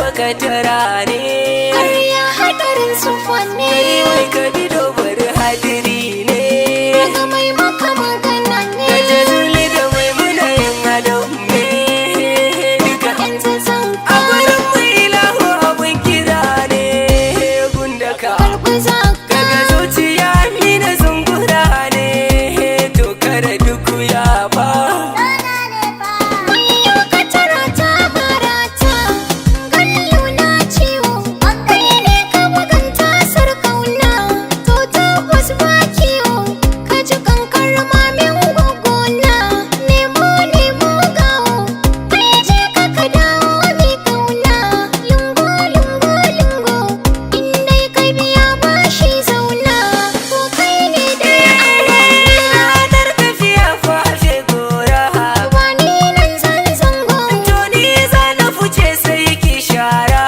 baka tara ne. Ƙarya hadarin sufa ne. Kai mai ka bi dobar hadiri ne. Daga mai maka magana ne. Ka je zuli da mai muna yin halin me. Duka Yanzu zan a gurin mu ilahu abun kira ne. Gundaka karɓi zaka. daga zuciya ni na zungura ne. To kare duk ya ba. Ayyo ka tara ta barata. Gallo na ciwo. Kai ne ka maganta sarkauna. To tabbas ba kiwo. Ka ji kankar mamin gwaggona. Nemo nemo gawo. Kai je ka dawo mai kauna. Lungo lungo lungo. In dai ka biya bashi zauna. Ko kai ne dai aurena. Ranar tafiya fashe gora. Ba ni nan zan zango. To ni za na fice sai ki shara.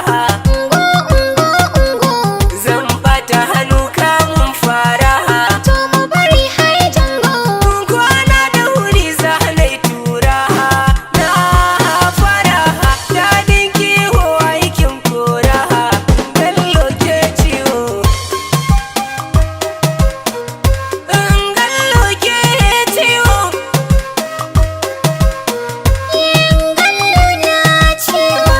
Ungo ungo ungo. Zan bata hannu kamun fara. To mu bari hai jango. Kun kwana da wuri za na yi tura. Na fara daɗin kiwo aikin kora. Gallo ke ciwo. Gallo ke ciwo. Gallo na ciwo.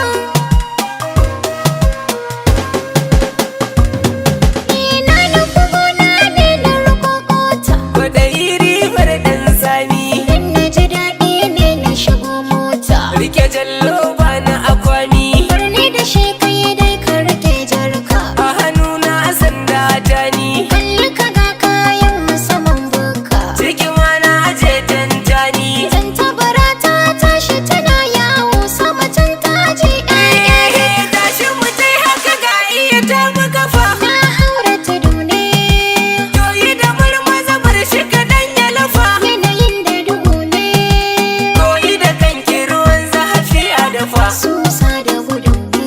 Ina nufi gona ne na rukokota. Kwaɗayi ribar ɗan sami. Dan na ji daɗi ne na shigo mota. Rike jallo ba na akwami. Birni da shi kai dai ka rike jarka. A hannuna sanda ta ni. Kalli ka ga kayan musamman buka. Cikin mana aje tantani. Tantabara ta tashi tana yawo sama can ta je ƴaƴa. Tashi mu tai haka ga iya ta mu kafa. Na haura tudu ne. Toyi da murmaza bar shi kaɗan ya lafa. Yanayin da duhu ne. Koyi da kanki ruwan zafi a dafa. Susa da gudu ne.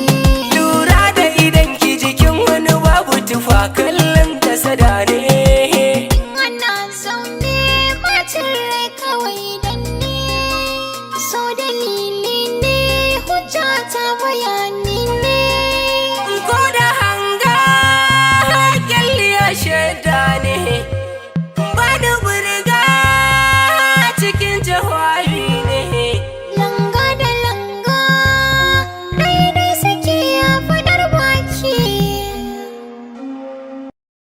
Lura da idan ki jikin wani babu tufa kallon kasada ne. Ana zaune bacin rai kawai dan ne. So dalili ne hujja ta bayani.